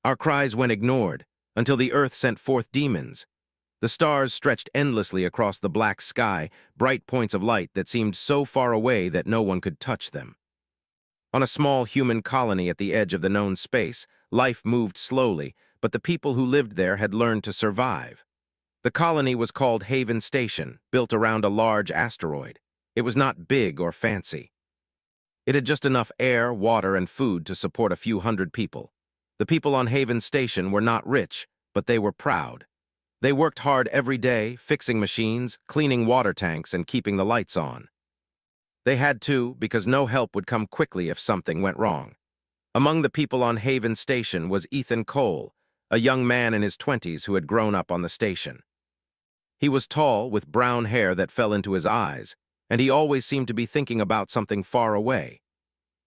Our cries went ignored, until the earth sent forth demons. The stars stretched endlessly across the black sky, bright points of light that seemed so far away that no one could touch them. On a small human colony at the edge of the known space, life moved slowly, but the people who lived there had learned to survive. The colony was called Haven Station, built around a large asteroid. It was not big or fancy. It had just enough air, water, and food to support a few hundred people. The people on Haven Station were not rich, but they were proud. They worked hard every day, fixing machines, cleaning water tanks, and keeping the lights on. They had to, because no help would come quickly if something went wrong. Among the people on Haven Station was Ethan Cole, a young man in his 20s who had grown up on the station. He was tall, with brown hair that fell into his eyes, and he always seemed to be thinking about something far away.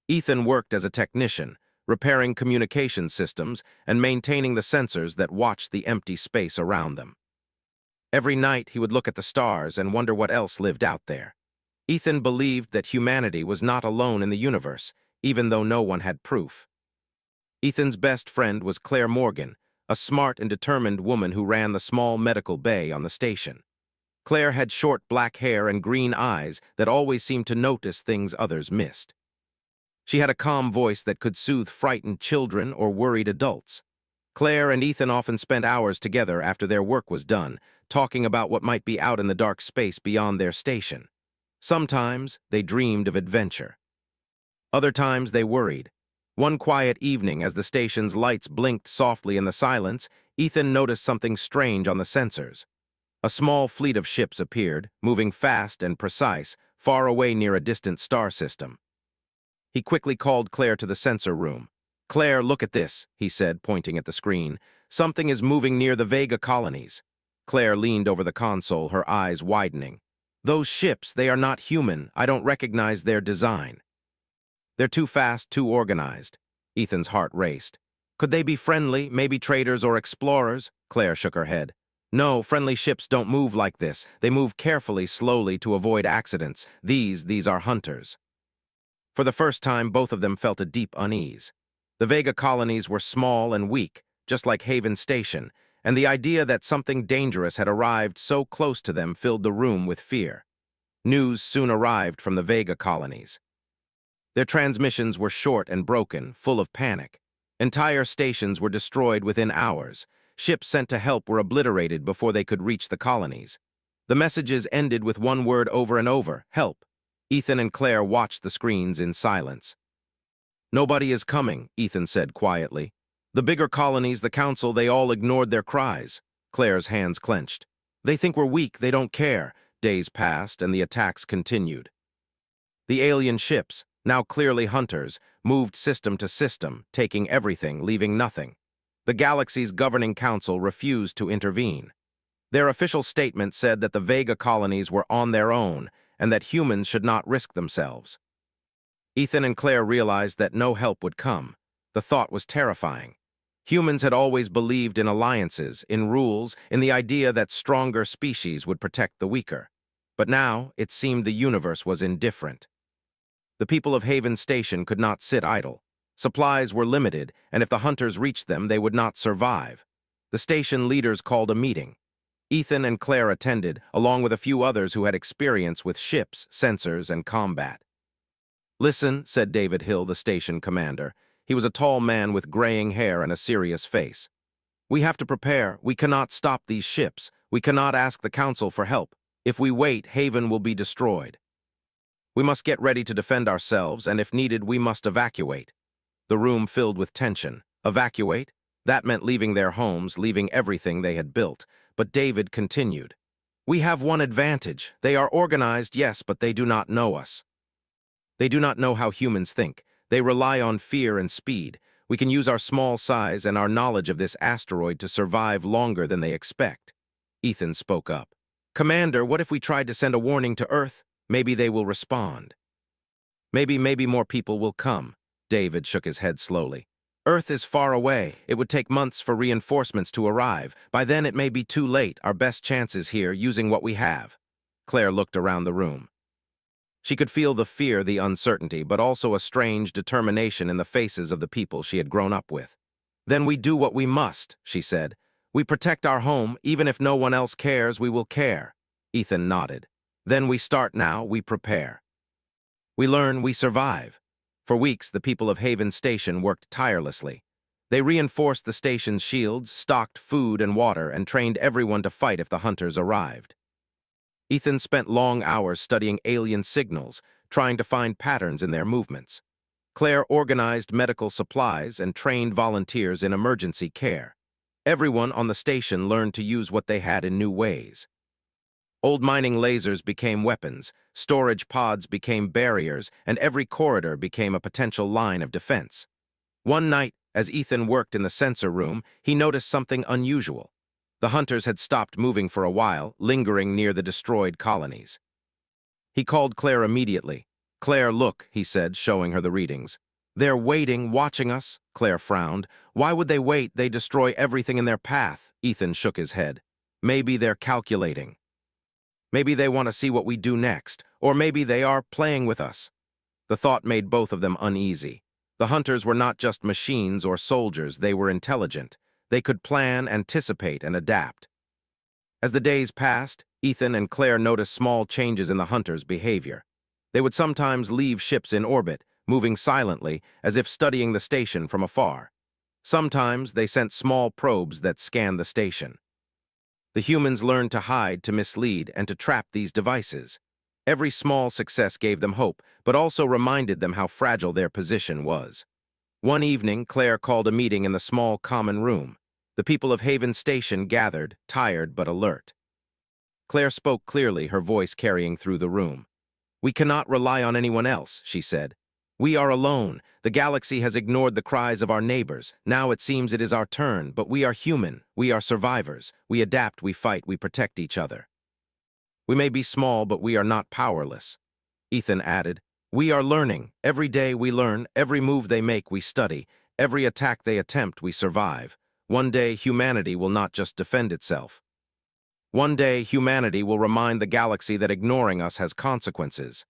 Ethan worked as a technician, repairing communication systems and maintaining the sensors that watched the empty space around them. Every night he would look at the stars and wonder what else lived out there. Ethan believed that humanity was not alone in the universe, even though no one had proof. Ethan's best friend was Claire Morgan, a smart and determined woman who ran the small medical bay on the station. Claire had short black hair and green eyes that always seemed to notice things others missed. She had a calm voice that could soothe frightened children or worried adults. Claire and Ethan often spent hours together after their work was done, talking about what might be out in the dark space beyond their station. Sometimes they dreamed of adventure. Other times they worried. One quiet evening, as the station's lights blinked softly in the silence, Ethan noticed something strange on the sensors. A small fleet of ships appeared, moving fast and precise, far away near a distant star system. He quickly called Claire to the sensor room. "Claire, look at this," he said, pointing at the screen. "Something is moving near the Vega colonies." Claire leaned over the console, her eyes widening. "Those ships, they are not human. I don't recognize their design." "They're too fast, too organized." Ethan's heart raced. "Could they be friendly, maybe traders or explorers?" Claire shook her head. "No, friendly ships don't move like this. They move carefully, slowly, to avoid accidents. These are hunters." For the first time, both of them felt a deep unease. The Vega colonies were small and weak, just like Haven Station, and the idea that something dangerous had arrived so close to them filled the room with fear. News soon arrived from the Vega colonies. Their transmissions were short and broken, full of panic. Entire stations were destroyed within hours. Ships sent to help were obliterated before they could reach the colonies. The messages ended with one word over and over: help. Ethan and Claire watched the screens in silence. "Nobody is coming," Ethan said quietly. "The bigger colonies, the council, they all ignored their cries." Claire's hands clenched. "They think we're weak, they don't care." Days passed, and the attacks continued. The alien ships, now clearly hunters, moved system to system, taking everything, leaving nothing. The galaxy's governing council refused to intervene. Their official statement said that the Vega colonies were on their own, and that humans should not risk themselves. Ethan and Claire realized that no help would come. The thought was terrifying. Humans had always believed in alliances, in rules, in the idea that stronger species would protect the weaker. But now, it seemed the universe was indifferent. The people of Haven Station could not sit idle. Supplies were limited, and if the hunters reached them, they would not survive. The station leaders called a meeting. Ethan and Claire attended, along with a few others who had experience with ships, sensors, and combat. "Listen," said David Hill, the station commander. He was a tall man with graying hair and a serious face. "We have to prepare. We cannot stop these ships. We cannot ask the council for help. If we wait, Haven will be destroyed. We must get ready to defend ourselves, and if needed, we must evacuate." The room filled with tension. Evacuate? That meant leaving their homes, leaving everything they had built. But David continued. "We have one advantage. They are organized, yes, but they do not know us. They do not know how humans think. They rely on fear and speed. We can use our small size and our knowledge of this asteroid to survive longer than they expect." Ethan spoke up. "Commander, what if we tried to send a warning to Earth? Maybe they will respond." Maybe more people will come." David shook his head slowly. "Earth is far away. It would take months for reinforcements to arrive. By then it may be too late. Our best chance is here, using what we have." Claire looked around the room. She could feel the fear, the uncertainty, but also a strange determination in the faces of the people she had grown up with. Then we do what we must, she said. We protect our home, even if no one else cares, we will care. Ethan nodded. Then we start now, we prepare. We learn, we survive. For weeks, the people of Haven Station worked tirelessly. They reinforced the station's shields, stocked food and water, and trained everyone to fight if the hunters arrived. Ethan spent long hours studying alien signals, trying to find patterns in their movements. Claire organized medical supplies and trained volunteers in emergency care. Everyone on the station learned to use what they had in new ways. Old mining lasers became weapons, storage pods became barriers, and every corridor became a potential line of defense. One night, as Ethan worked in the sensor room, he noticed something unusual. The hunters had stopped moving for a while, lingering near the destroyed colonies. He called Claire immediately. "Claire, look," he said, showing her the readings. "They're waiting, watching us," Claire frowned. "Why would they wait? They destroy everything in their path." Ethan shook his head. "Maybe they're calculating. Maybe they want to see what we do next, or maybe they are playing with us." The thought made both of them uneasy. The hunters were not just machines or soldiers, they were intelligent. They could plan, anticipate, and adapt. As the days passed, Ethan and Claire noticed small changes in the hunters' behavior. They would sometimes leave ships in orbit, moving silently, as if studying the station from afar. Sometimes they sent small probes that scanned the station. The humans learned to hide, to mislead, and to trap these devices. Every small success gave them hope, but also reminded them how fragile their position was. One evening, Claire called a meeting in the small common room. The people of Haven Station gathered, tired but alert. Claire spoke clearly, her voice carrying through the room. "We cannot rely on anyone else," she said. "We are alone. The galaxy has ignored the cries of our neighbors. Now it seems it is our turn, but we are human. We are survivors. We adapt, we fight, we protect each other. We may be small, but we are not powerless." Ethan added, "We are learning. Every day we learn. Every move they make, we study. Every attack they attempt, we survive. One day, humanity will not just defend itself. One day, humanity will remind the galaxy that ignoring us has consequences."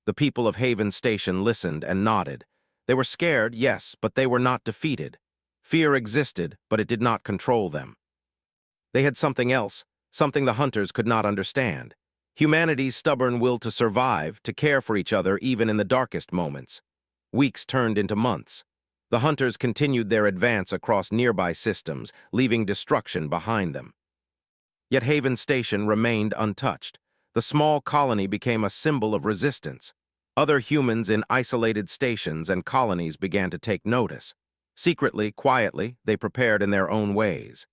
The people of Haven Station listened and nodded. They were scared, yes, but they were not defeated. Fear existed, but it did not control them. They had something else, something the hunters could not understand. Humanity's stubborn will to survive, to care for each other even in the darkest moments. Weeks turned into months. The hunters continued their advance across nearby systems, leaving destruction behind them. Yet Haven Station remained untouched. The small colony became a symbol of resistance. Other humans in isolated stations and colonies began to take notice. Secretly, quietly, they prepared in their own ways.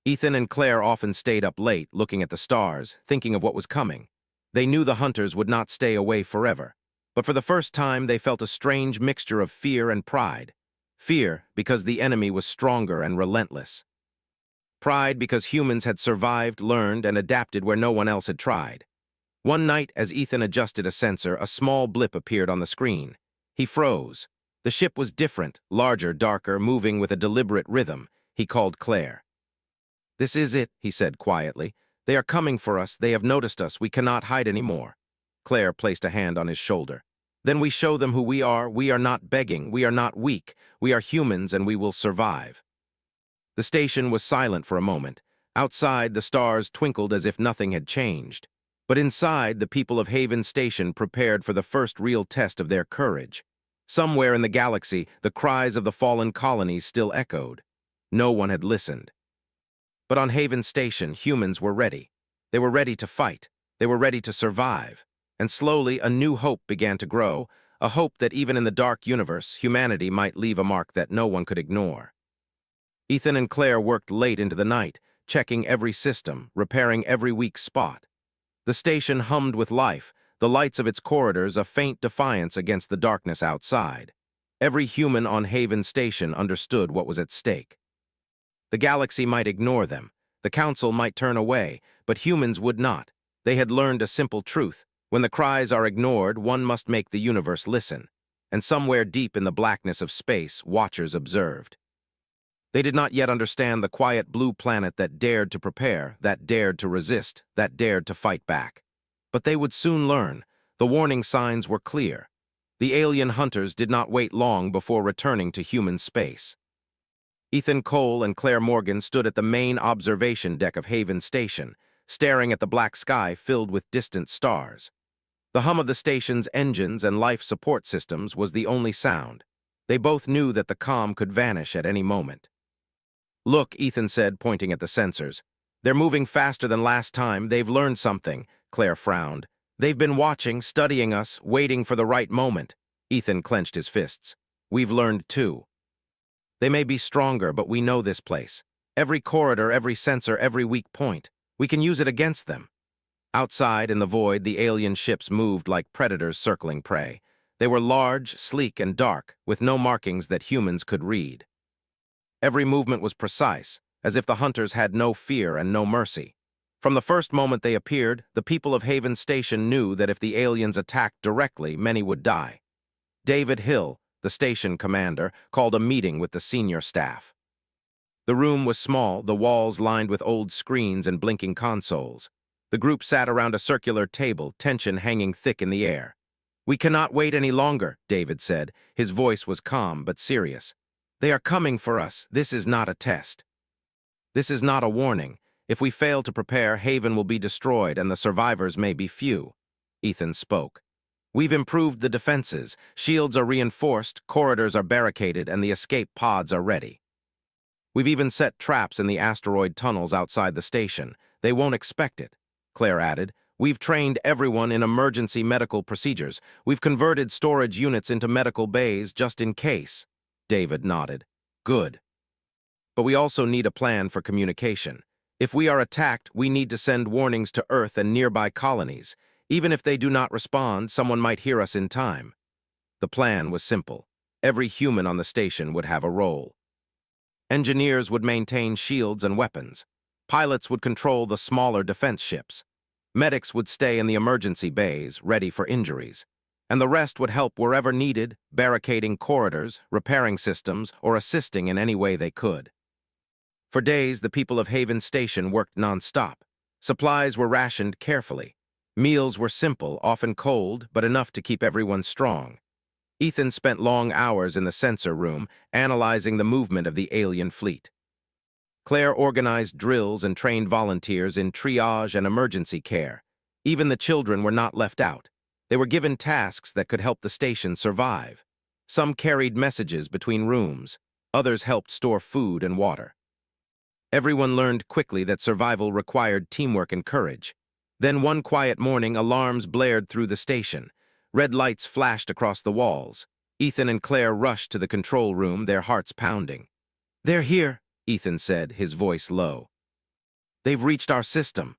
Ethan and Claire often stayed up late, looking at the stars, thinking of what was coming. They knew the hunters would not stay away forever. But for the first time, they felt a strange mixture of fear and pride. Fear, because the enemy was stronger and relentless. Pride, because humans had survived, learned, and adapted where no one else had tried. One night, as Ethan adjusted a sensor, a small blip appeared on the screen. He froze. The ship was different, larger, darker, moving with a deliberate rhythm. He called Claire. "This is it," he said quietly. "They are coming for us. They have noticed us. We cannot hide anymore." Claire placed a hand on his shoulder. "Then we show them who we are. We are not begging. We are not weak. We are humans, and we will survive." The station was silent for a moment. Outside, the stars twinkled as if nothing had changed. But inside, the people of Haven Station prepared for the first real test of their courage. Somewhere in the galaxy, the cries of the fallen colonies still echoed. No one had listened. But on Haven Station, humans were ready. They were ready to fight. They were ready to survive. And slowly, a new hope began to grow, a hope that even in the dark universe, humanity might leave a mark that no one could ignore. Ethan and Claire worked late into the night, checking every system, repairing every weak spot. The station hummed with life, the lights of its corridors a faint defiance against the darkness outside. Every human on Haven Station understood what was at stake. The galaxy might ignore them, the council might turn away, but humans would not. They had learned a simple truth. When the cries are ignored, one must make the universe listen. And somewhere deep in the blackness of space, watchers observed. They did not yet understand the quiet blue planet that dared to prepare, that dared to resist, that dared to fight back. But they would soon learn. The warning signs were clear. The alien hunters did not wait long before returning to human space. Ethan Cole and Claire Morgan stood at the main observation deck of Haven Station, staring at the black sky filled with distant stars. The hum of the station's engines and life support systems was the only sound. They both knew that the comm could vanish at any moment. "Look," Ethan said, pointing at the sensors. "They're moving faster than last time. They've learned something." Claire frowned. "They've been watching, studying us, waiting for the right moment." Ethan clenched his fists. "We've learned too. They may be stronger, but we know this place. Every corridor, every sensor, every weak point. We can use it against them." Outside, in the void, the alien ships moved like predators circling prey. They were large, sleek, and dark, with no markings that humans could read. Every movement was precise, as if the hunters had no fear and no mercy. From the first moment they appeared, the people of Haven Station knew that if the aliens attacked directly, many would die. David Hill, the station commander, called a meeting with the senior staff. The room was small, the walls lined with old screens and blinking consoles. The group sat around a circular table, tension hanging thick in the air. "We cannot wait any longer," David said. His voice was calm but serious. "They are coming for us. This is not a test. This is not a warning. If we fail to prepare, Haven will be destroyed and the survivors may be few." Ethan spoke. "We've improved the defenses. Shields are reinforced, corridors are barricaded, and the escape pods are ready. We've even set traps in the asteroid tunnels outside the station. They won't expect it," Claire added. "We've trained everyone in emergency medical procedures. We've converted storage units into medical bays just in case." David nodded. "Good. But we also need a plan for communication. If we are attacked, we need to send warnings to Earth and nearby colonies. Even if they do not respond, someone might hear us in time." The plan was simple. Every human on the station would have a role. Engineers would maintain shields and weapons. Pilots would control the smaller defense ships. Medics would stay in the emergency bays, ready for injuries. And the rest would help wherever needed, barricading corridors, repairing systems, or assisting in any way they could. For days, the people of Haven Station worked non-stop. Supplies were rationed carefully. Meals were simple, often cold, but enough to keep everyone strong. Ethan spent long hours in the sensor room, analyzing the movement of the alien fleet. Claire organized drills and trained volunteers in triage and emergency care. Even the children were not left out. They were given tasks that could help the station survive. Some carried messages between rooms. Others helped store food and water. Everyone learned quickly that survival required teamwork and courage. Then one quiet morning, alarms blared through the station. Red lights flashed across the walls. Ethan and Claire rushed to the control room, their hearts pounding. "They're here," Ethan said, his voice low. "They've reached our system."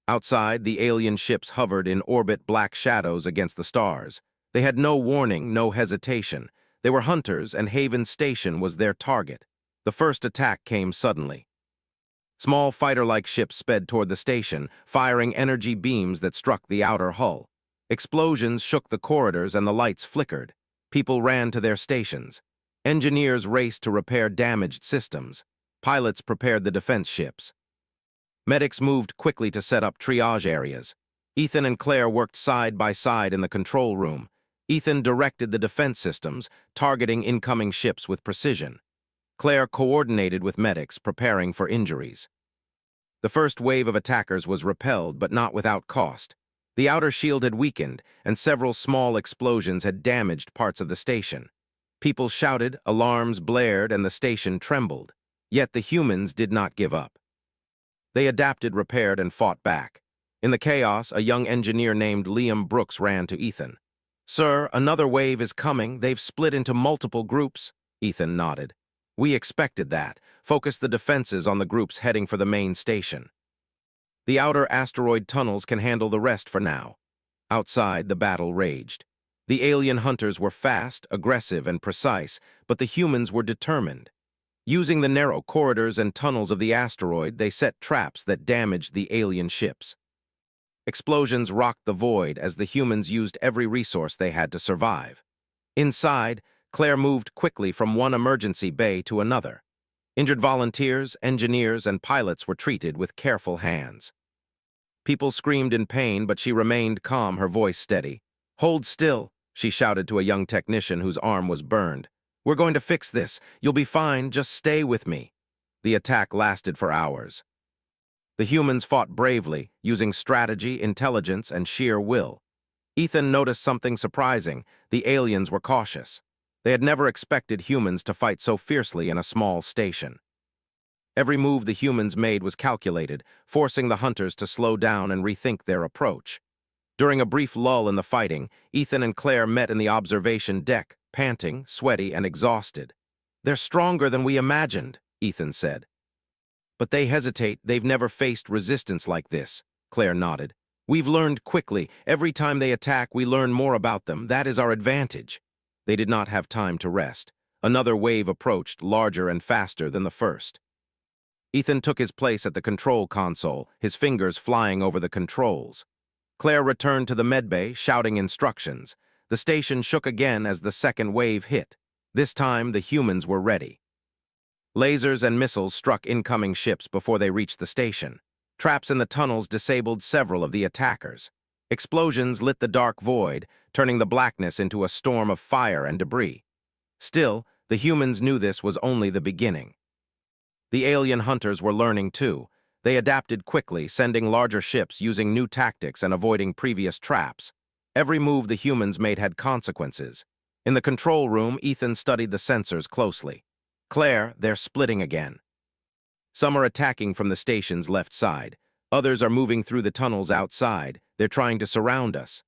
Outside, the alien ships hovered in orbit, black shadows against the stars. They had no warning, no hesitation. They were hunters, and Haven Station was their target. The first attack came suddenly. Small fighter-like ships sped toward the station, firing energy beams that struck the outer hull. Explosions shook the corridors and the lights flickered. People ran to their stations. Engineers raced to repair damaged systems. Pilots prepared the defense ships. Medics moved quickly to set up triage areas. Ethan and Claire worked side by side in the control room. Ethan directed the defense systems, targeting incoming ships with precision. Claire coordinated with medics, preparing for injuries. The first wave of attackers was repelled, but not without cost. The outer shield had weakened, and several small explosions had damaged parts of the station. People shouted, alarms blared, and the station trembled. Yet the humans did not give up. They adapted, repaired, and fought back. In the chaos, a young engineer named Liam Brooks ran to Ethan. "Sir, another wave is coming. They've split into multiple groups." Ethan nodded. "We expected that. Focus the defenses on the groups heading for the main station. The outer asteroid tunnels can handle the rest for now." Outside, the battle raged. The alien hunters were fast, aggressive, and precise, but the humans were determined. Using the narrow corridors and tunnels of the asteroid, they set traps that damaged the alien ships. Explosions rocked the void as the humans used every resource they had to survive. Inside, Claire moved quickly from one emergency bay to another. Injured volunteers, engineers, and pilots were treated with careful hands. People screamed in pain, but she remained calm, her voice steady. "Hold still," she shouted to a young technician whose arm was burned. "We're going to fix this. You'll be fine. Just stay with me." The attack lasted for hours. The humans fought bravely, using strategy, intelligence, and sheer will. Ethan noticed something surprising. The aliens were cautious. They had never expected humans to fight so fiercely in a small station. Every move the humans made was calculated, forcing the hunters to slow down and rethink their approach. During a brief lull in the fighting, Ethan and Claire met in the observation deck, panting, sweaty, and exhausted. "They're stronger than we imagined," Ethan said. "But they hesitate. They've never faced resistance like this," Claire nodded. "We've learned quickly. Every time they attack, we learn more about them. That is our advantage." They did not have time to rest. Another wave approached, larger and faster than the first. Ethan took his place at the control console, his fingers flying over the controls. Claire returned to the medbay, shouting instructions. The station shook again as the second wave hit. This time, the humans were ready. Lasers and missiles struck incoming ships before they reached the station. Traps in the tunnels disabled several of the attackers. Explosions lit the dark void, turning the blackness into a storm of fire and debris. Still, the humans knew this was only the beginning. The alien hunters were learning too. They adapted quickly, sending larger ships using new tactics and avoiding previous traps. Every move the humans made had consequences. In the control room, Ethan studied the sensors closely. "Claire, they're splitting again. Some are attacking from the station's left side. Others are moving through the tunnels outside. They're trying to surround us."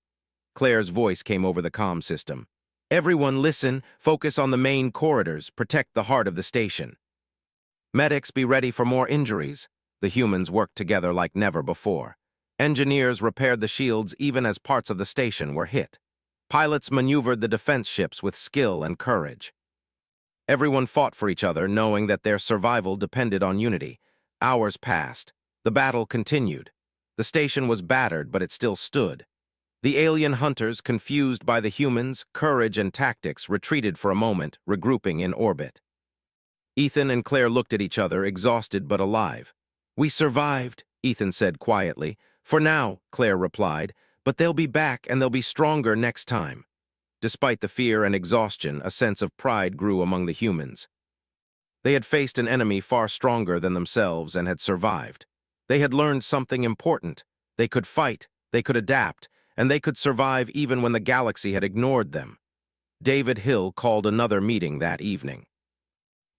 Claire's voice came over the comm system. "Everyone listen, focus on the main corridors, protect the heart of the station. Medics, be ready for more injuries." The humans worked together like never before. Engineers repaired the shields even as parts of the station were hit. Pilots maneuvered the defense ships with skill and courage. Everyone fought for each other, knowing that their survival depended on unity. Hours passed. The battle continued. The station was battered, but it still stood. The alien hunters, confused by the humans' courage and tactics, retreated for a moment, regrouping in orbit. Ethan and Claire looked at each other, exhausted but alive. "We survived," Ethan said quietly. "For now," Claire replied, "but they'll be back and they'll be stronger next time." Despite the fear and exhaustion, a sense of pride grew among the humans. They had faced an enemy far stronger than themselves and had survived. They had learned something important. They could fight, they could adapt, and they could survive even when the galaxy had ignored them. David Hill called another meeting that evening.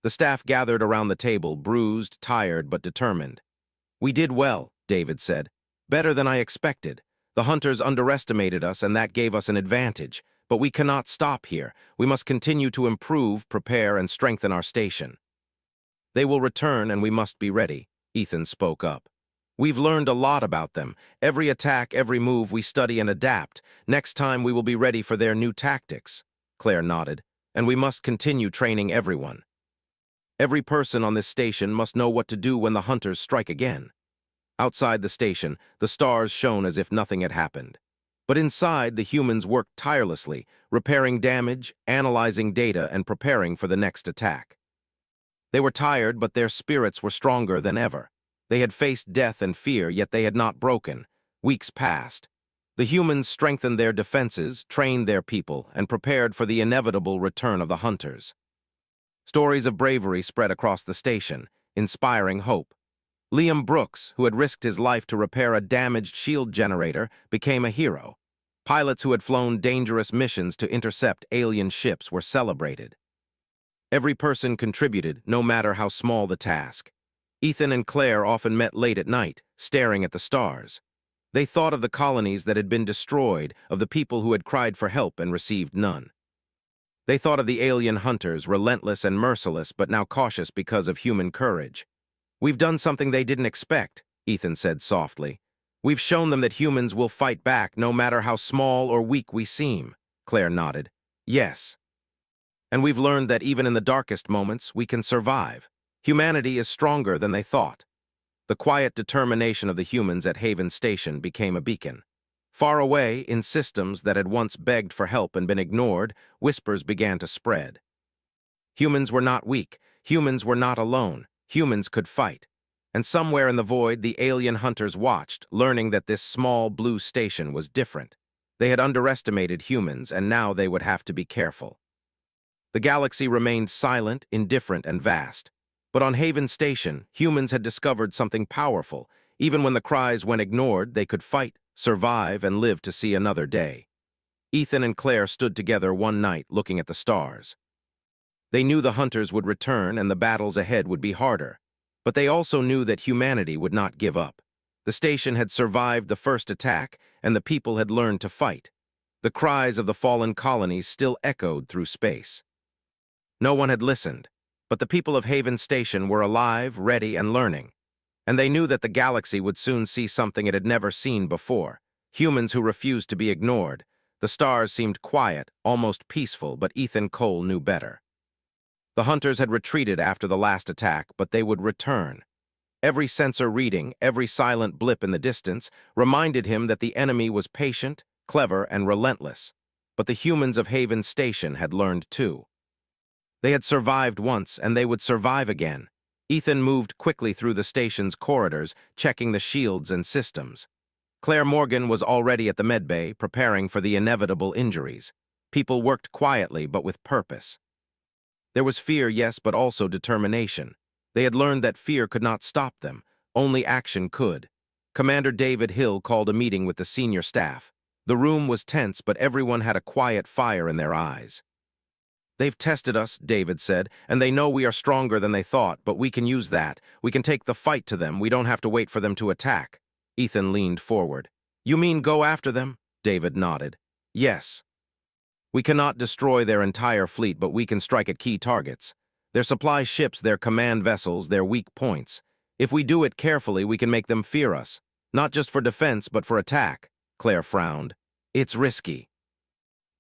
The staff gathered around the table, bruised, tired, but determined. "We did well," David said. "Better than I expected. The hunters underestimated us, and that gave us an advantage. But we cannot stop here. We must continue to improve, prepare, and strengthen our station." "They will return, and we must be ready," Ethan spoke up. "We've learned a lot about them. Every attack, every move, we study and adapt. Next time, we will be ready for their new tactics." Claire nodded. "And we must continue training everyone. Every person on this station must know what to do when the hunters strike again." Outside the station, the stars shone as if nothing had happened. But inside, the humans worked tirelessly, repairing damage, analyzing data, and preparing for the next attack. They were tired, but their spirits were stronger than ever. They had faced death and fear, yet they had not broken. Weeks passed. The humans strengthened their defenses, trained their people, and prepared for the inevitable return of the hunters. Stories of bravery spread across the station, inspiring hope. Liam Brooks, who had risked his life to repair a damaged shield generator, became a hero. Pilots who had flown dangerous missions to intercept alien ships were celebrated. Every person contributed, no matter how small the task. Ethan and Claire often met late at night, staring at the stars. They thought of the colonies that had been destroyed, of the people who had cried for help and received none. They thought of the alien hunters, relentless and merciless, but now cautious because of human courage. "We've done something they didn't expect," Ethan said softly. "We've shown them that humans will fight back no matter how small or weak we seem." Claire nodded. "Yes. And we've learned that even in the darkest moments, we can survive. Humanity is stronger than they thought." The quiet determination of the humans at Haven Station became a beacon. Far away, in systems that had once begged for help and been ignored, whispers began to spread. Humans were not weak. Humans were not alone. Humans could fight. And somewhere in the void, the alien hunters watched, learning that this small blue station was different. They had underestimated humans, and now they would have to be careful. The galaxy remained silent, indifferent, and vast. But on Haven Station, humans had discovered something powerful. Even when the cries went ignored, they could fight, survive, and live to see another day. Ethan and Claire stood together one night looking at the stars. They knew the hunters would return and the battles ahead would be harder. But they also knew that humanity would not give up. The station had survived the first attack, and the people had learned to fight. The cries of the fallen colonies still echoed through space. No one had listened, but the people of Haven Station were alive, ready, and learning. And they knew that the galaxy would soon see something it had never seen before. Humans who refused to be ignored. The stars seemed quiet, almost peaceful, but Ethan Cole knew better. The hunters had retreated after the last attack, but they would return. Every sensor reading, every silent blip in the distance, reminded him that the enemy was patient, clever, and relentless. But the humans of Haven Station had learned too. They had survived once, and they would survive again. Ethan moved quickly through the station's corridors, checking the shields and systems. Claire Morgan was already at the medbay, preparing for the inevitable injuries. People worked quietly, but with purpose. There was fear, yes, but also determination. They had learned that fear could not stop them. Only action could. Commander David Hill called a meeting with the senior staff. The room was tense, but everyone had a quiet fire in their eyes. "They've tested us," David said, "and they know we are stronger than they thought, but we can use that. We can take the fight to them. We don't have to wait for them to attack." Ethan leaned forward. "You mean go after them?" David nodded. "Yes. We cannot destroy their entire fleet, but we can strike at key targets. Their supply ships, their command vessels, their weak points. If we do it carefully, we can make them fear us. Not just for defense, but for attack." Claire frowned. "It's risky.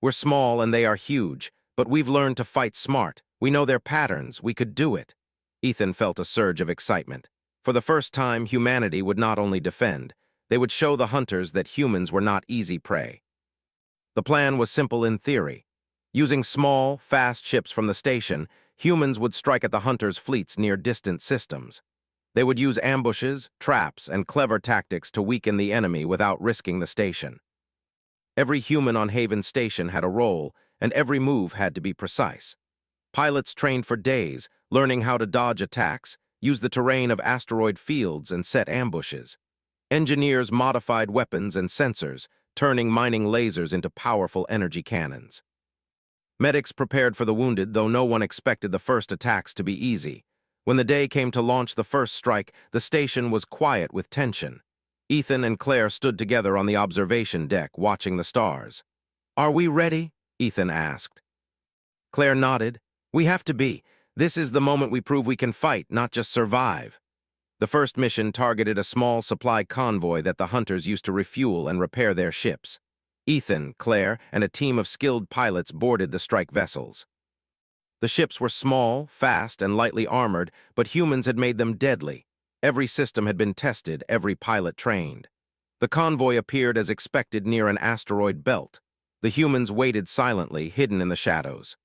We're small and they are huge, but we've learned to fight smart. We know their patterns. We could do it." Ethan felt a surge of excitement. For the first time, humanity would not only defend, they would show the hunters that humans were not easy prey. The plan was simple in theory. Using small, fast ships from the station, humans would strike at the hunters' fleets near distant systems. They would use ambushes, traps, and clever tactics to weaken the enemy without risking the station. Every human on Haven Station had a role, and every move had to be precise. Pilots trained for days, learning how to dodge attacks, use the terrain of asteroid fields, and set ambushes. Engineers modified weapons and sensors, turning mining lasers into powerful energy cannons. Medics prepared for the wounded, though no one expected the first attacks to be easy. When the day came to launch the first strike, the station was quiet with tension. Ethan and Claire stood together on the observation deck, watching the stars. "Are we ready?" Ethan asked. Claire nodded. "We have to be. This is the moment we prove we can fight, not just survive." The first mission targeted a small supply convoy that the hunters used to refuel and repair their ships. Ethan, Claire, and a team of skilled pilots boarded the strike vessels. The ships were small, fast, and lightly armored, but humans had made them deadly. Every system had been tested, every pilot trained. The convoy appeared as expected near an asteroid belt. The humans waited silently, hidden in the shadows.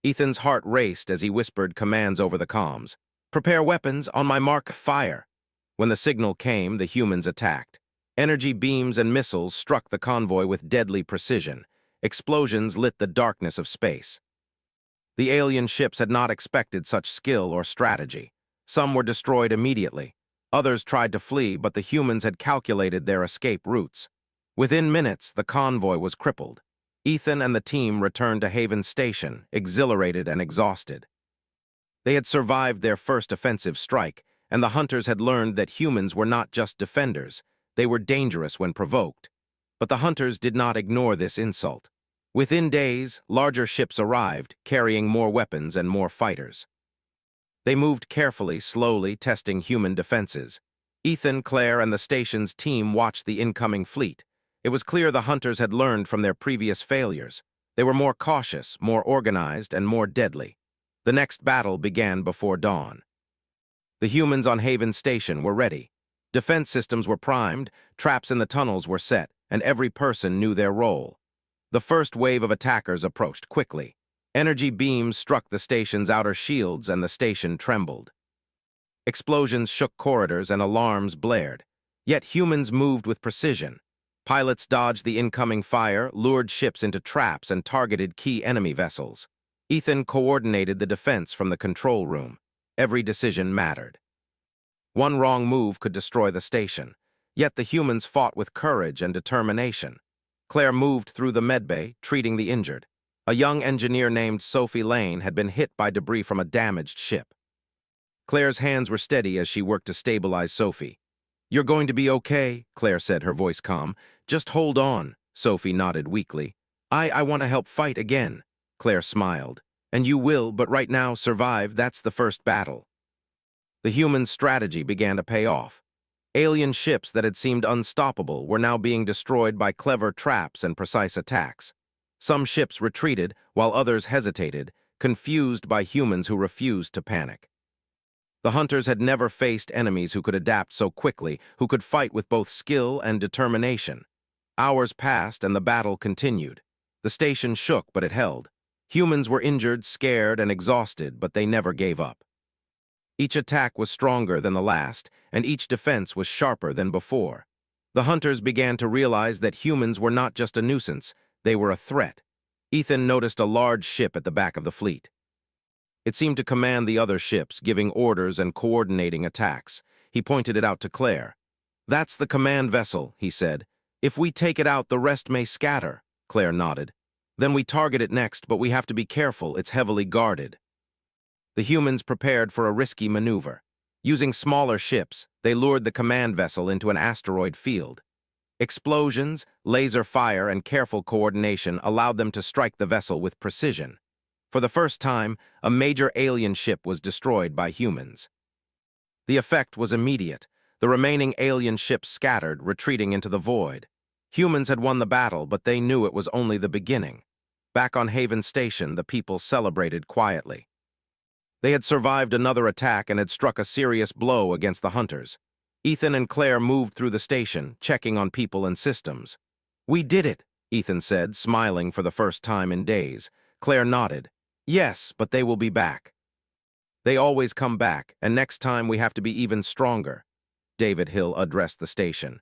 Ethan's heart raced as he whispered commands over the comms. "Prepare weapons, on my mark, fire." When the signal came, the humans attacked. Energy beams and missiles struck the convoy with deadly precision. Explosions lit the darkness of space. The alien ships had not expected such skill or strategy. Some were destroyed immediately. Others tried to flee, but the humans had calculated their escape routes. Within minutes, the convoy was crippled. Ethan and the team returned to Haven Station, exhilarated and exhausted. They had survived their first offensive strike, and the hunters had learned that humans were not just defenders. They were dangerous when provoked. But the hunters did not ignore this insult. Within days, larger ships arrived, carrying more weapons and more fighters. They moved carefully, slowly, testing human defenses. Ethan, Claire, and the station's team watched the incoming fleet. It was clear the hunters had learned from their previous failures. They were more cautious, more organized, and more deadly. The next battle began before dawn. The humans on Haven Station were ready. Defense systems were primed, traps in the tunnels were set, and every person knew their role. The first wave of attackers approached quickly. Energy beams struck the station's outer shields, and the station trembled. Explosions shook corridors and alarms blared. Yet humans moved with precision. Pilots dodged the incoming fire, lured ships into traps, and targeted key enemy vessels. Ethan coordinated the defense from the control room. Every decision mattered. One wrong move could destroy the station, yet the humans fought with courage and determination. Claire moved through the medbay, treating the injured. A young engineer named Sophie Lane had been hit by debris from a damaged ship. Claire's hands were steady as she worked to stabilize Sophie. "You're going to be okay," Claire said, her voice calm. "Just hold on." Sophie nodded weakly. I want to help fight again." Claire smiled. "And you will, but right now, survive. That's the first battle." The human strategy began to pay off. Alien ships that had seemed unstoppable were now being destroyed by clever traps and precise attacks. Some ships retreated, while others hesitated, confused by humans who refused to panic. The hunters had never faced enemies who could adapt so quickly, who could fight with both skill and determination. Hours passed and the battle continued. The station shook, but it held. Humans were injured, scared, and exhausted, but they never gave up. Each attack was stronger than the last, and each defense was sharper than before. The hunters began to realize that humans were not just a nuisance, they were a threat. Ethan noticed a large ship at the back of the fleet. It seemed to command the other ships, giving orders and coordinating attacks. He pointed it out to Claire. "That's the command vessel," he said. "If we take it out, the rest may scatter." Claire nodded. "Then we target it next, but we have to be careful. It's heavily guarded." The humans prepared for a risky maneuver. Using smaller ships, they lured the command vessel into an asteroid field. Explosions, laser fire, and careful coordination allowed them to strike the vessel with precision. For the first time, a major alien ship was destroyed by humans. The effect was immediate. The remaining alien ships scattered, retreating into the void. Humans had won the battle, but they knew it was only the beginning. Back on Haven Station, the people celebrated quietly. They had survived another attack and had struck a serious blow against the hunters. Ethan and Claire moved through the station, checking on people and systems. "We did it," Ethan said, smiling for the first time in days. Claire nodded. "Yes, but they will be back." "They always come back, and next time we have to be even stronger." David Hill addressed the station.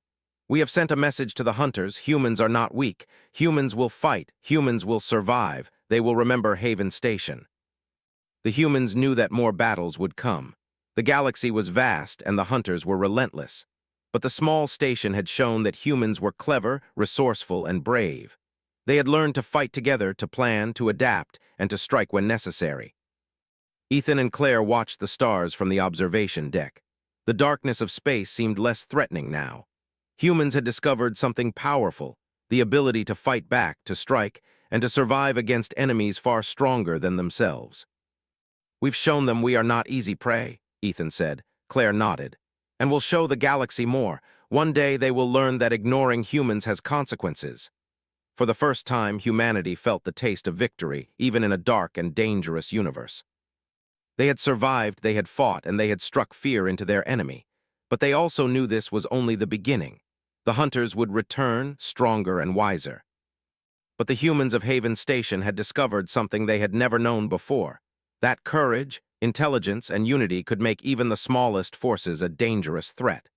"We have sent a message to the hunters. Humans are not weak. Humans will fight. Humans will survive. They will remember Haven Station." The humans knew that more battles would come. The galaxy was vast, and the hunters were relentless. But the small station had shown that humans were clever, resourceful, and brave. They had learned to fight together, to plan, to adapt, and to strike when necessary. Ethan and Claire watched the stars from the observation deck. The darkness of space seemed less threatening now. Humans had discovered something powerful, the ability to fight back, to strike, and to survive against enemies far stronger than themselves. "We've shown them we are not easy prey," Ethan said. Claire nodded. "And we'll show the galaxy more. One day they will learn that ignoring humans has consequences." For the first time, humanity felt the taste of victory, even in a dark and dangerous universe. They had survived, they had fought, and they had struck fear into their enemy. But they also knew this was only the beginning. The hunters would return, stronger and wiser. But the humans of Haven Station had discovered something they had never known before. That courage, intelligence, and unity could make even the smallest forces a dangerous threat.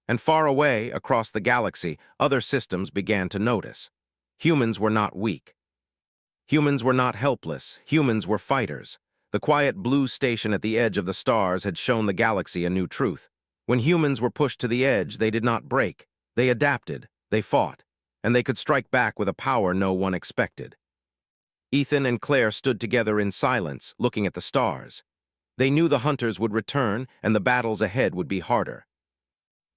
And far away, across the galaxy, other systems began to notice. Humans were not weak. Humans were not helpless. Humans were fighters. The quiet blue station at the edge of the stars had shown the galaxy a new truth. When humans were pushed to the edge, they did not break. They adapted, they fought, and they could strike back with a power no one expected. Ethan and Claire stood together in silence, looking at the stars. They knew the hunters would return, and the battles ahead would be harder.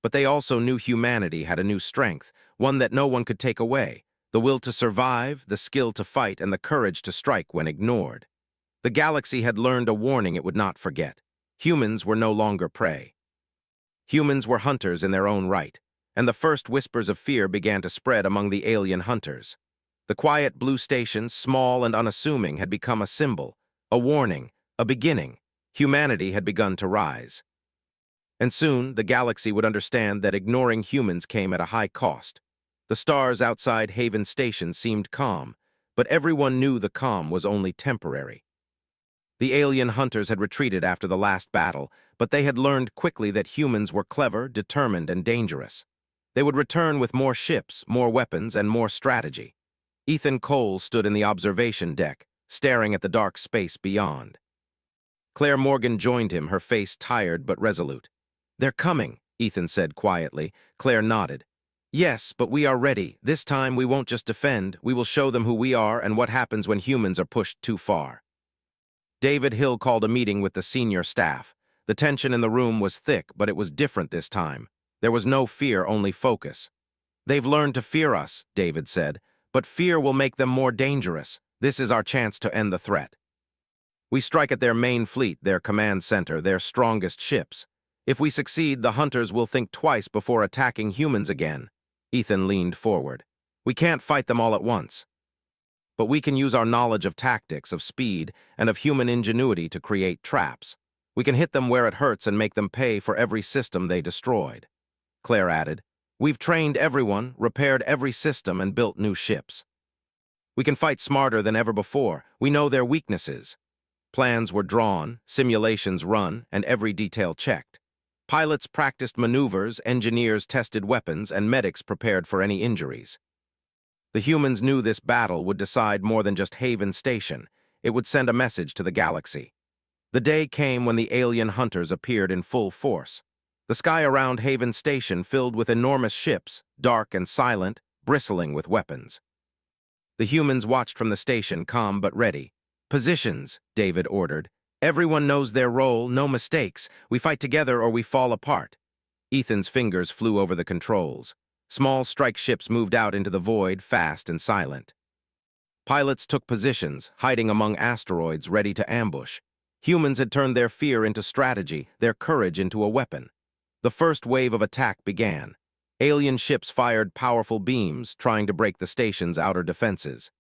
But they also knew humanity had a new strength, one that no one could take away: the will to survive, the skill to fight, and the courage to strike when ignored. The galaxy had learned a warning it would not forget. Humans were no longer prey. Humans were hunters in their own right, and the first whispers of fear began to spread among the alien hunters. The quiet blue station, small and unassuming, had become a symbol, a warning, a beginning. Humanity had begun to rise. And soon, the galaxy would understand that ignoring humans came at a high cost. The stars outside Haven Station seemed calm, but everyone knew the calm was only temporary. The alien hunters had retreated after the last battle, but they had learned quickly that humans were clever, determined, and dangerous. They would return with more ships, more weapons, and more strategy. Ethan Cole stood in the observation deck, staring at the dark space beyond. Claire Morgan joined him, her face tired but resolute. "They're coming," Ethan said quietly. Claire nodded. "Yes, but we are ready. This time we won't just defend, we will show them who we are and what happens when humans are pushed too far." David Hill called a meeting with the senior staff. The tension in the room was thick, but it was different this time. There was no fear, only focus. "They've learned to fear us," David said, "but fear will make them more dangerous. This is our chance to end the threat. We strike at their main fleet, their command center, their strongest ships. If we succeed, the hunters will think twice before attacking humans again." Ethan leaned forward. "We can't fight them all at once. But we can use our knowledge of tactics, of speed, and of human ingenuity to create traps. We can hit them where it hurts and make them pay for every system they destroyed." Claire added, "We've trained everyone, repaired every system, and built new ships. We can fight smarter than ever before. We know their weaknesses." Plans were drawn, simulations run, and every detail checked. Pilots practiced maneuvers, engineers tested weapons, and medics prepared for any injuries. The humans knew this battle would decide more than just Haven Station. It would send a message to the galaxy. The day came when the alien hunters appeared in full force. The sky around Haven Station filled with enormous ships, dark and silent, bristling with weapons. The humans watched from the station, calm but ready. "Positions," David ordered. "Everyone knows their role, no mistakes. We fight together or we fall apart." Ethan's fingers flew over the controls. Small strike ships moved out into the void, fast and silent. Pilots took positions, hiding among asteroids, ready to ambush. Humans had turned their fear into strategy, their courage into a weapon. The first wave of attack began. Alien ships fired powerful beams, trying to break the station's outer defenses.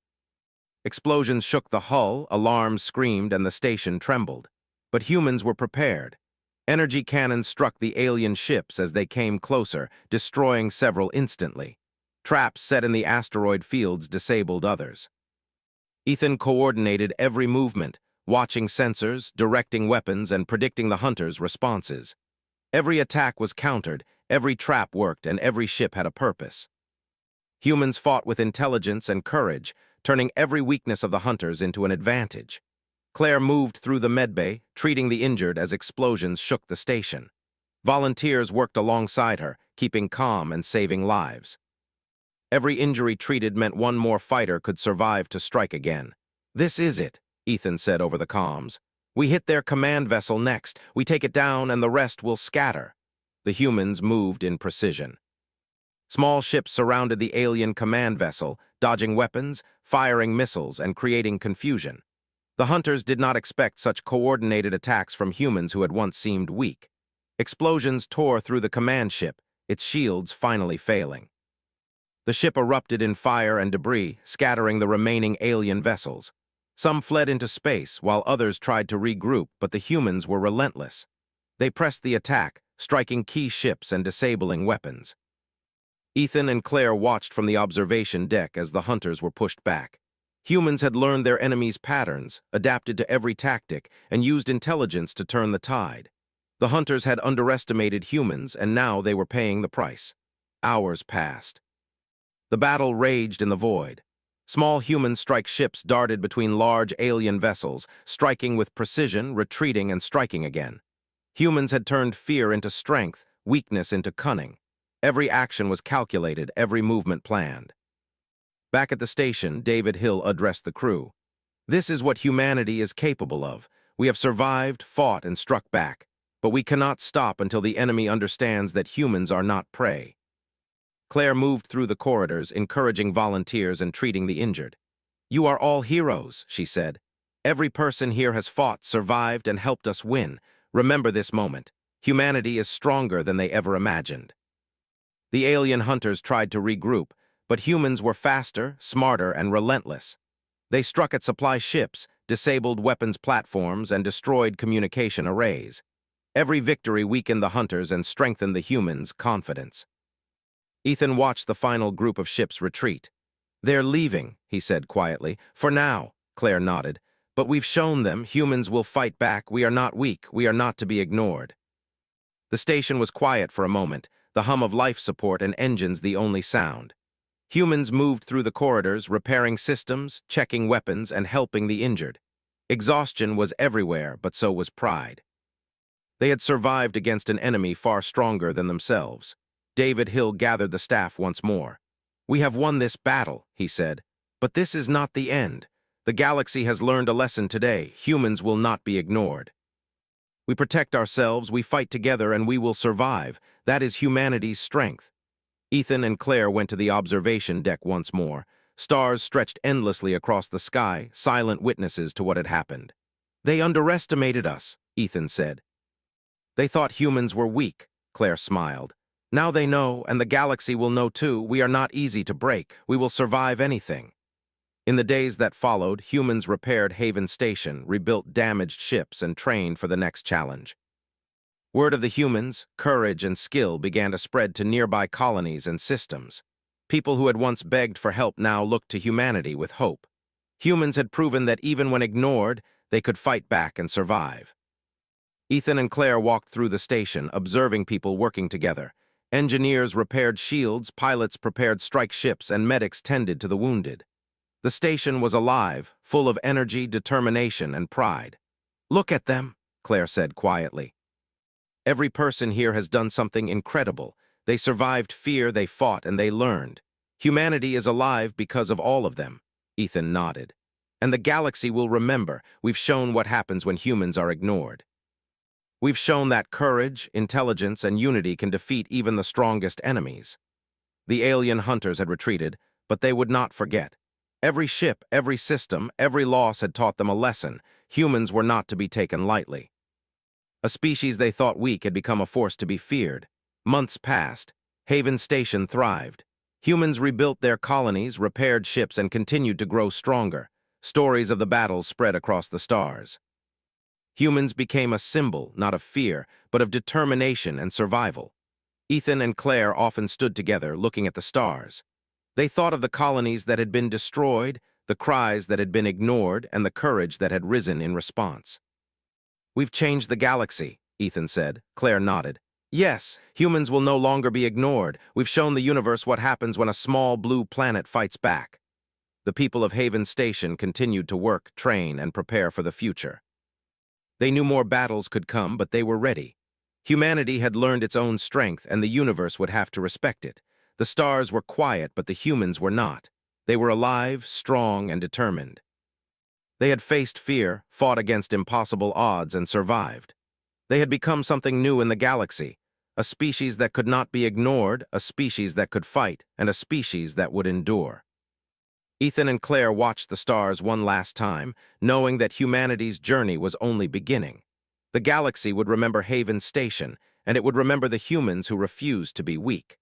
Explosions shook the hull, alarms screamed, and the station trembled. But humans were prepared. Energy cannons struck the alien ships as they came closer, destroying several instantly. Traps set in the asteroid fields disabled others. Ethan coordinated every movement, watching sensors, directing weapons, and predicting the hunters' responses. Every attack was countered, every trap worked, and every ship had a purpose. Humans fought with intelligence and courage, turning every weakness of the hunters into an advantage. Claire moved through the medbay, treating the injured as explosions shook the station. Volunteers worked alongside her, keeping calm and saving lives. Every injury treated meant one more fighter could survive to strike again. "This is it," Ethan said over the comms. "We hit their command vessel next. We take it down and the rest will scatter." The humans moved in precision. Small ships surrounded the alien command vessel, dodging weapons, firing missiles, and creating confusion. The hunters did not expect such coordinated attacks from humans who had once seemed weak. Explosions tore through the command ship, its shields finally failing. The ship erupted in fire and debris, scattering the remaining alien vessels. Some fled into space, while others tried to regroup, but the humans were relentless. They pressed the attack, striking key ships and disabling weapons. Ethan and Claire watched from the observation deck as the hunters were pushed back. Humans had learned their enemies' patterns, adapted to every tactic, and used intelligence to turn the tide. The hunters had underestimated humans, and now they were paying the price. Hours passed. The battle raged in the void. Small human strike ships darted between large alien vessels, striking with precision, retreating, and striking again. Humans had turned fear into strength, weakness into cunning. Every action was calculated, every movement planned. Back at the station, David Hill addressed the crew. "This is what humanity is capable of. We have survived, fought, and struck back. But we cannot stop until the enemy understands that humans are not prey." Claire moved through the corridors, encouraging volunteers and treating the injured. "You are all heroes," she said. "Every person here has fought, survived, and helped us win. Remember this moment. Humanity is stronger than they ever imagined." The alien hunters tried to regroup, but humans were faster, smarter, and relentless. They struck at supply ships, disabled weapons platforms, and destroyed communication arrays. Every victory weakened the hunters and strengthened the humans' confidence. Ethan watched the final group of ships retreat. "They're leaving," he said quietly. "For now," Claire nodded. "But we've shown them humans will fight back. We are not weak. We are not to be ignored." The station was quiet for a moment, the hum of life support and engines the only sound. Humans moved through the corridors, repairing systems, checking weapons, and helping the injured. Exhaustion was everywhere, but so was pride. They had survived against an enemy far stronger than themselves. David Hill gathered the staff once more. "We have won this battle," he said. "But this is not the end. The galaxy has learned a lesson today. Humans will not be ignored. We protect ourselves, we fight together, and we will survive. That is humanity's strength." Ethan and Claire went to the observation deck once more. Stars stretched endlessly across the sky, silent witnesses to what had happened. "They underestimated us," Ethan said. "They thought humans were weak," Claire smiled. "Now they know, and the galaxy will know too. We are not easy to break. We will survive anything." In the days that followed, humans repaired Haven Station, rebuilt damaged ships, and trained for the next challenge. Word of the humans, courage, and skill began to spread to nearby colonies and systems. People who had once begged for help now looked to humanity with hope. Humans had proven that even when ignored, they could fight back and survive. Ethan and Claire walked through the station, observing people working together. Engineers repaired shields, pilots prepared strike ships, and medics tended to the wounded. The station was alive, full of energy, determination, and pride. "Look at them," Claire said quietly. "Every person here has done something incredible. They survived fear, they fought, and they learned. Humanity is alive because of all of them." Ethan nodded. "And the galaxy will remember. We've shown what happens when humans are ignored. We've shown that courage, intelligence, and unity can defeat even the strongest enemies." The alien hunters had retreated, but they would not forget. Every ship, every system, every loss had taught them a lesson. Humans were not to be taken lightly. A species they thought weak had become a force to be feared. Months passed. Haven Station thrived. Humans rebuilt their colonies, repaired ships, and continued to grow stronger. Stories of the battles spread across the stars. Humans became a symbol, not of fear, but of determination and survival. Ethan and Claire often stood together, looking at the stars. They thought of the colonies that had been destroyed, the cries that had been ignored, and the courage that had risen in response. "We've changed the galaxy," Ethan said. Claire nodded. "Yes, humans will no longer be ignored. We've shown the universe what happens when a small blue planet fights back." The people of Haven Station continued to work, train, and prepare for the future. They knew more battles could come, but they were ready. Humanity had learned its own strength, and the universe would have to respect it. The stars were quiet, but the humans were not. They were alive, strong, and determined. They had faced fear, fought against impossible odds, and survived. They had become something new in the galaxy, a species that could not be ignored, a species that could fight, and a species that would endure. Ethan and Claire watched the stars one last time, knowing that humanity's journey was only beginning. The galaxy would remember Haven Station, and it would remember the humans who refused to be weak.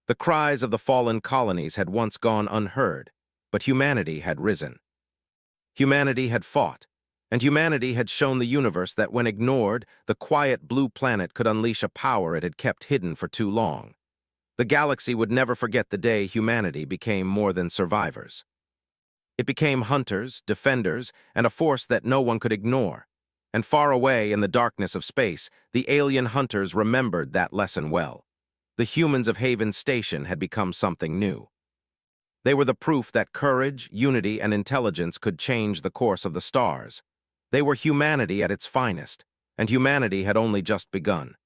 The cries of the fallen colonies had once gone unheard, but humanity had risen. Humanity had fought, and humanity had shown the universe that when ignored, the quiet blue planet could unleash a power it had kept hidden for too long. The galaxy would never forget the day humanity became more than survivors. It became hunters, defenders, and a force that no one could ignore. And far away in the darkness of space, the alien hunters remembered that lesson well. The humans of Haven Station had become something new. They were the proof that courage, unity, and intelligence could change the course of the stars. They were humanity at its finest, and humanity had only just begun.